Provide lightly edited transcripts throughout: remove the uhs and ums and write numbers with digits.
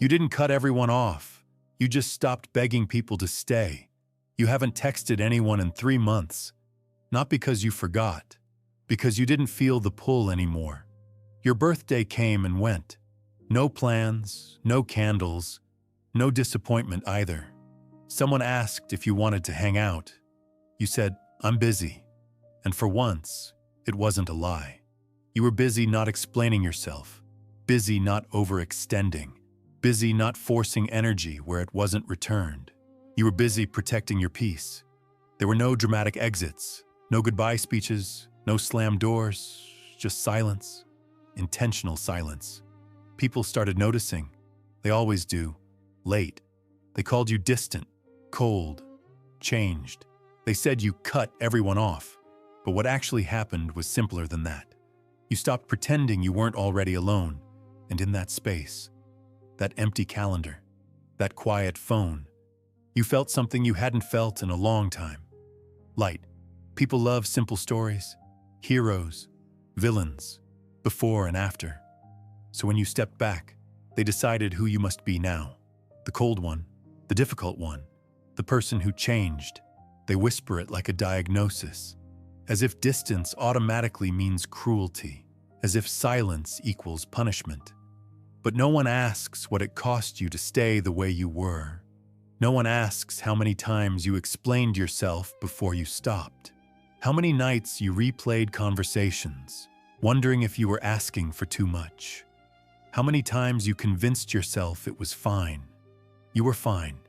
You didn't cut everyone off. You just stopped begging people to stay. You haven't texted anyone in 3 months. Not because you forgot, because you didn't feel the pull anymore. Your birthday came and went. No plans, no candles, no disappointment either. Someone asked if you wanted to hang out. You said, "I'm busy." And for once, it wasn't a lie. You were busy not explaining yourself, busy not overextending, busy not forcing energy where it wasn't returned. You were busy protecting your peace. There were no dramatic exits, no goodbye speeches, no slammed doors, just silence, intentional silence. People started noticing. They always do. Late. They called you distant, cold, changed. They said you cut everyone off. But what actually happened was simpler than that. You stopped pretending you weren't already alone, and in that space, that empty calendar, that quiet phone, you felt something you hadn't felt in a long time. Light. People love simple stories, heroes, villains, before and after. So when you stepped back, they decided who you must be now. The cold one, the difficult one, the person who changed. They whisper it like a diagnosis, as if distance automatically means cruelty, as if silence equals punishment. But no one asks what it cost you to stay the way you were. No one asks how many times you explained yourself before you stopped. How many nights you replayed conversations, wondering if you were asking for too much. How many times you convinced yourself it was fine. You were fine.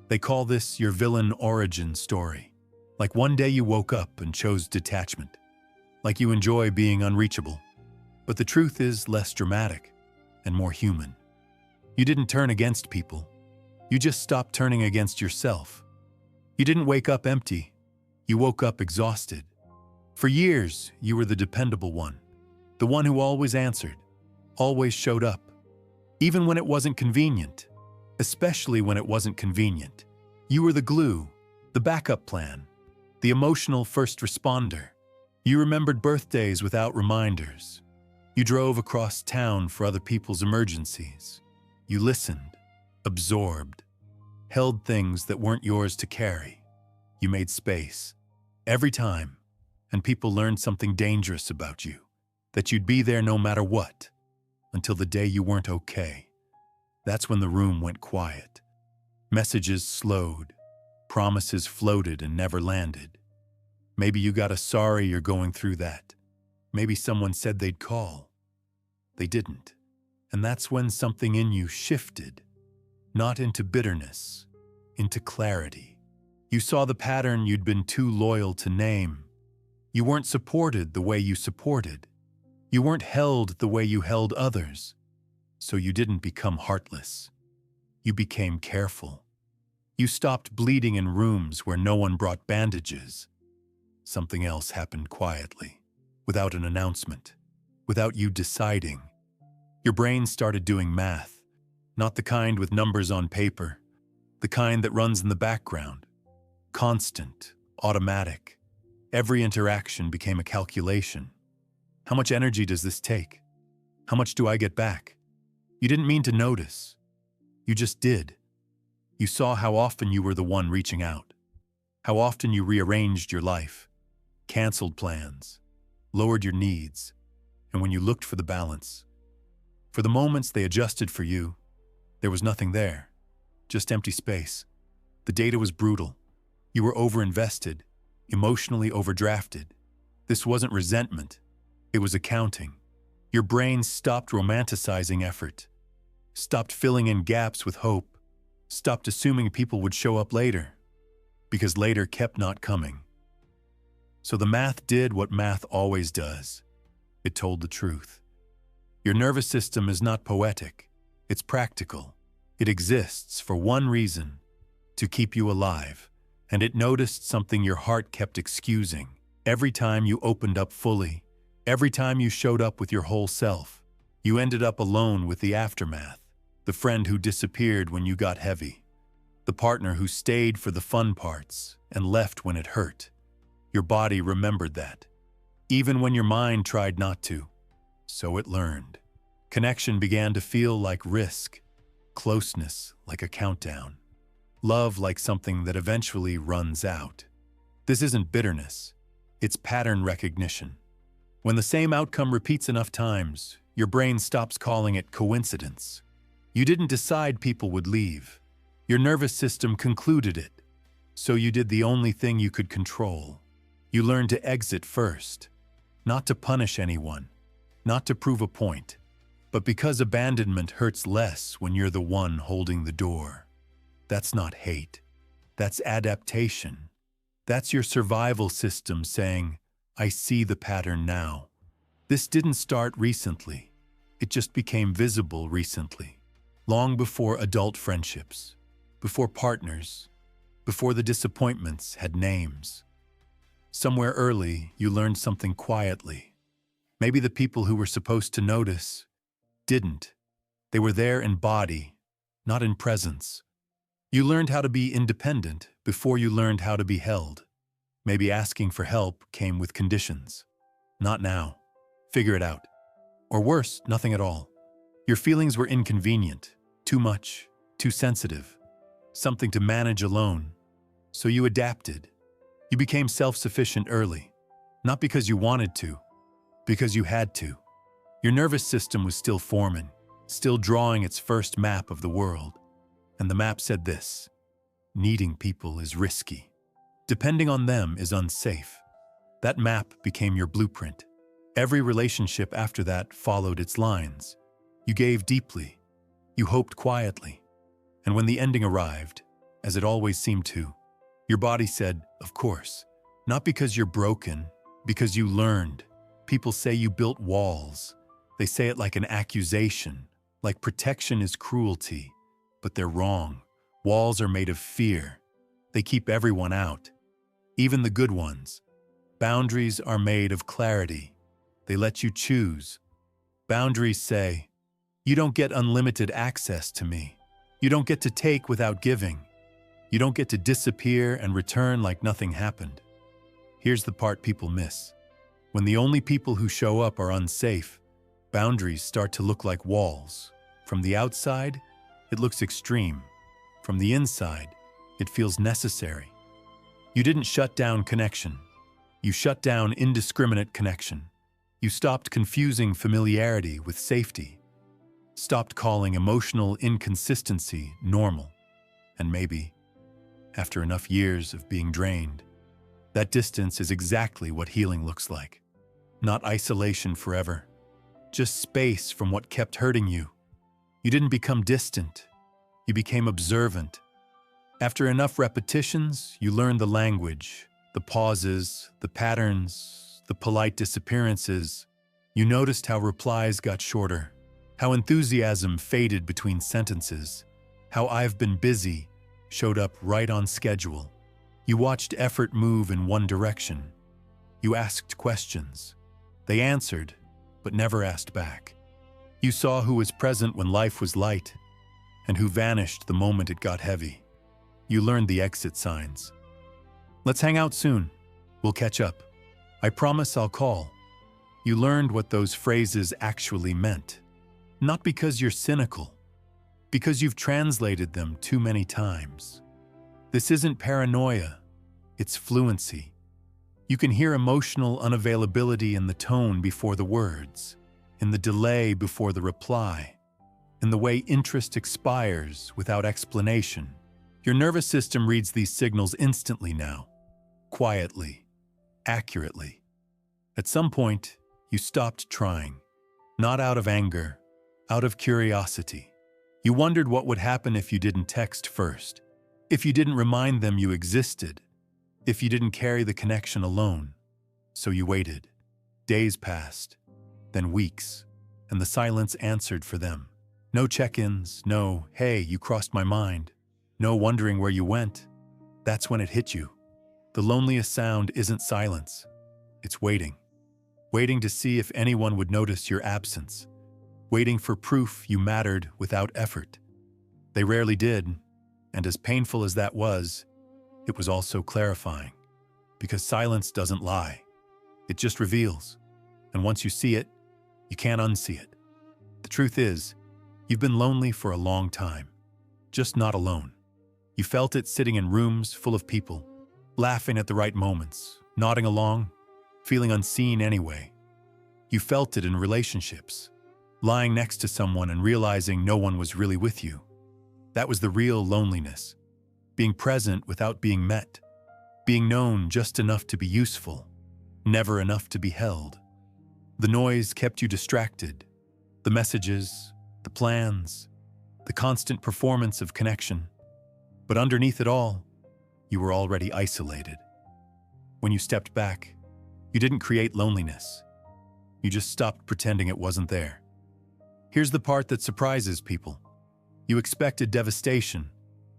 They call this your villain origin story. Like one day you woke up and chose detachment. Like you enjoy being unreachable. But the truth is less dramatic and more human. You didn't turn against people. You just stopped turning against yourself. You didn't wake up empty. You woke up exhausted. For years, you were the dependable one. The one who always answered, always showed up. Even when it wasn't convenient. Especially when it wasn't convenient. You were the glue, the backup plan, the emotional first responder. You remembered birthdays without reminders. You drove across town for other people's emergencies. You listened, absorbed, held things that weren't yours to carry. You made space. Every time. And people learned something dangerous about you. That you'd be there no matter what. Until the day you weren't okay. That's when the room went quiet. Messages slowed. Promises floated and never landed. Maybe you got a sorry you're going through that. Maybe someone said they'd call. They didn't. And that's when something in you shifted. Not into bitterness, into clarity. You saw the pattern you'd been too loyal to name. You weren't supported the way you supported. You weren't held the way you held others. So you didn't become heartless. You became careful. You stopped bleeding in rooms where no one brought bandages. Something else happened quietly, without an announcement, without you deciding. Your brain started doing math, not the kind with numbers on paper, the kind that runs in the background. Constant, automatic. Every interaction became a calculation. How much energy does this take? How much do I get back? You didn't mean to notice. You just did. You saw how often you were the one reaching out. How often you rearranged your life, canceled plans, lowered your needs, and when you looked for the balance. For the moments they adjusted for you, there was nothing there, just empty space. The data was brutal. You were overinvested, emotionally overdrafted. This wasn't resentment. It was accounting. Your brain stopped romanticizing effort, stopped filling in gaps with hope, stopped assuming people would show up later, because later kept not coming. So the math did what math always does. It told the truth. Your nervous system is not poetic. It's practical. It exists for one reason, to keep you alive. And it noticed something your heart kept excusing. Every time you opened up fully, every time you showed up with your whole self, you ended up alone with the aftermath. The friend who disappeared when you got heavy. The partner who stayed for the fun parts and left when it hurt. Your body remembered that, even when your mind tried not to. So it learned. Connection began to feel like risk. closeness like a countdown, love like something that eventually runs out. This isn't bitterness, it's pattern recognition. When the same outcome repeats enough times, your brain stops calling it coincidence. You didn't decide people would leave. Your nervous system concluded it. So you did the only thing you could control. You learned to exit first, not to punish anyone, not to prove a point, but because abandonment hurts less when you're the one holding the door. That's not hate. That's adaptation. That's your survival system saying, I see the pattern now. This didn't start recently. It just became visible recently, long before adult friendships, before partners, before the disappointments had names. Somewhere early, you learned something quietly. Maybe the people who were supposed to notice didn't. They were there in body, not in presence. You learned how to be independent before you learned how to be held. Maybe asking for help came with conditions. Not now. Figure it out. Or worse, nothing at all. Your feelings were inconvenient, too much, too sensitive, something to manage alone. So you adapted. You became self-sufficient early, not because you wanted to, because you had to. Your nervous system was still forming, still drawing its first map of the world. And the map said this: needing people is risky. Depending on them is unsafe. That map became your blueprint. Every relationship after that followed its lines. You gave deeply. You hoped quietly. And when the ending arrived, as it always seemed to, your body said, of course. Not because you're broken, because you learned. People say you built walls. They say it like an accusation, like protection is cruelty. But they're wrong. Walls are made of fear. They keep everyone out, even the good ones. Boundaries are made of clarity. They let you choose. Boundaries say, you don't get unlimited access to me. You don't get to take without giving. You don't get to disappear and return like nothing happened. Here's the part people miss. When the only people who show up are unsafe, boundaries start to look like walls. From the outside, it looks extreme. From the inside, it feels necessary. You didn't shut down connection. You shut down indiscriminate connection. You stopped confusing familiarity with safety. Stopped calling emotional inconsistency normal. And maybe, after enough years of being drained, that distance is exactly what healing looks like. Not isolation forever, just space from what kept hurting you. You didn't become distant. You became observant. After enough repetitions, you learned the language, the pauses, the patterns, the polite disappearances. You noticed how replies got shorter, how enthusiasm faded between sentences, how "I've been busy" showed up right on schedule. You watched effort move in one direction. You asked questions. They answered, but never asked back. You saw who was present when life was light, and who vanished the moment it got heavy. You learned the exit signs. Let's hang out soon. We'll catch up. I promise I'll call. You learned what those phrases actually meant. Not because you're cynical, because you've translated them too many times. This isn't paranoia, it's fluency. You can hear emotional unavailability in the tone before the words, in the delay before the reply, in the way interest expires without explanation. Your nervous system reads these signals instantly now, quietly, accurately. At some point, you stopped trying, not out of anger, out of curiosity. You wondered what would happen if you didn't text first, if you didn't remind them you existed, if you didn't carry the connection alone. So you waited. Days passed, then weeks, and the silence answered for them. No check-ins, no, "Hey, you crossed my mind," no wondering where you went. That's when it hit you. The loneliest sound isn't silence. It's waiting. Waiting to see if anyone would notice your absence. Waiting for proof you mattered without effort. They rarely did, and as painful as that was, it was also clarifying. Because silence doesn't lie. It just reveals. And once you see it, you can't unsee it. The truth is, You've been lonely for a long time, just not alone. You felt it sitting in rooms full of people, laughing at the right moments, nodding along, feeling unseen anyway. You felt it in relationships, lying next to someone and realizing no one was really with you. That was the real loneliness, being present without being met, being known just enough to be useful, never enough to be held. The noise kept you distracted, the messages, the plans, the constant performance of connection. But underneath it all, you were already isolated. When you stepped back, you didn't create loneliness. You just stopped pretending it wasn't there. Here's the part that surprises people. You expected devastation.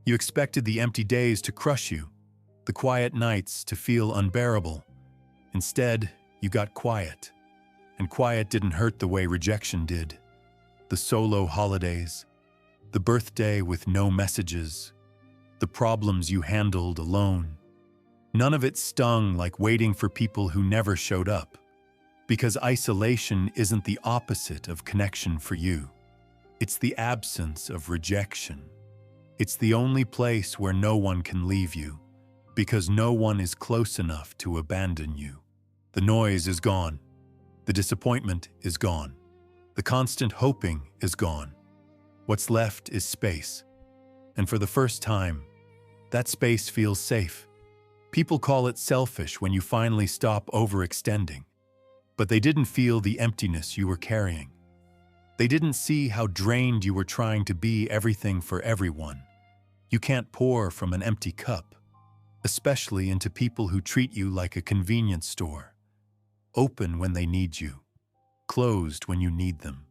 You expected the empty days to crush you, the quiet nights to feel unbearable. Instead, you got quiet. And quiet didn't hurt the way rejection did. The solo holidays, the birthday with no messages, the problems you handled alone. None of it stung like waiting for people who never showed up. Because isolation isn't the opposite of connection for you. It's the absence of rejection. It's the only place where no one can leave you, because no one is close enough to abandon you. The noise is gone. The disappointment is gone. The constant hoping is gone. What's left is space. And for the first time, that space feels safe. People call it selfish when you finally stop overextending. But they didn't feel the emptiness you were carrying. They didn't see how drained you were trying to be everything for everyone. You can't pour from an empty cup, especially into people who treat you like a convenience store. Open when they need you, closed when you need them.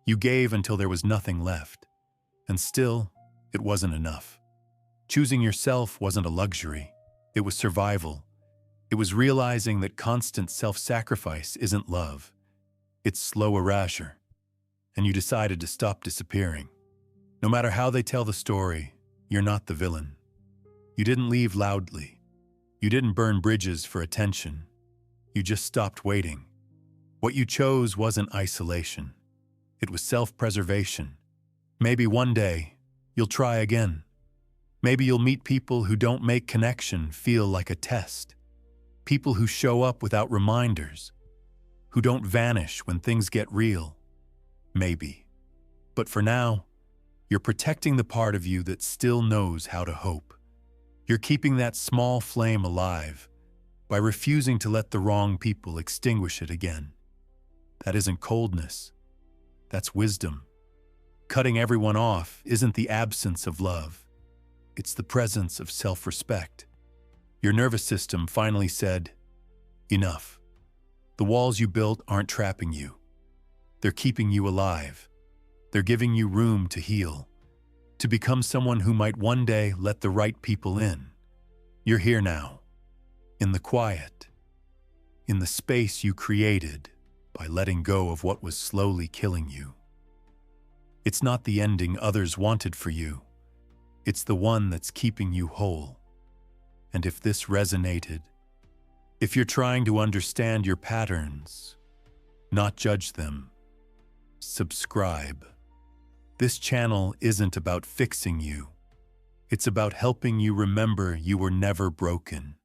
You gave until there was nothing left, and still, it wasn't enough. Choosing yourself wasn't a luxury, it was survival. It was realizing that constant self-sacrifice isn't love, it's slow erasure. And you decided to stop disappearing. No matter how they tell the story, you're not the villain. You didn't leave loudly. You didn't burn bridges for attention. You just stopped waiting. What you chose wasn't isolation. It was self-preservation. Maybe one day, you'll try again. Maybe you'll meet people who don't make connection feel like a test. People who show up without reminders. Who don't vanish when things get real. Maybe. But for now, you're protecting the part of you that still knows how to hope. You're keeping that small flame alive by refusing to let the wrong people extinguish it again. That isn't coldness. That's wisdom. Cutting everyone off isn't the absence of love. It's the presence of self-respect. Your nervous system finally said, enough. The walls you built aren't trapping you. They're keeping you alive. They're giving you room to heal, to become someone who might one day let the right people in. You're here now, in the quiet, in the space you created by letting go of what was slowly killing you. It's not the ending others wanted for you. It's the one that's keeping you whole. And if this resonated, if you're trying to understand your patterns, not judge them, subscribe. This channel isn't about fixing you. It's about helping you remember you were never broken.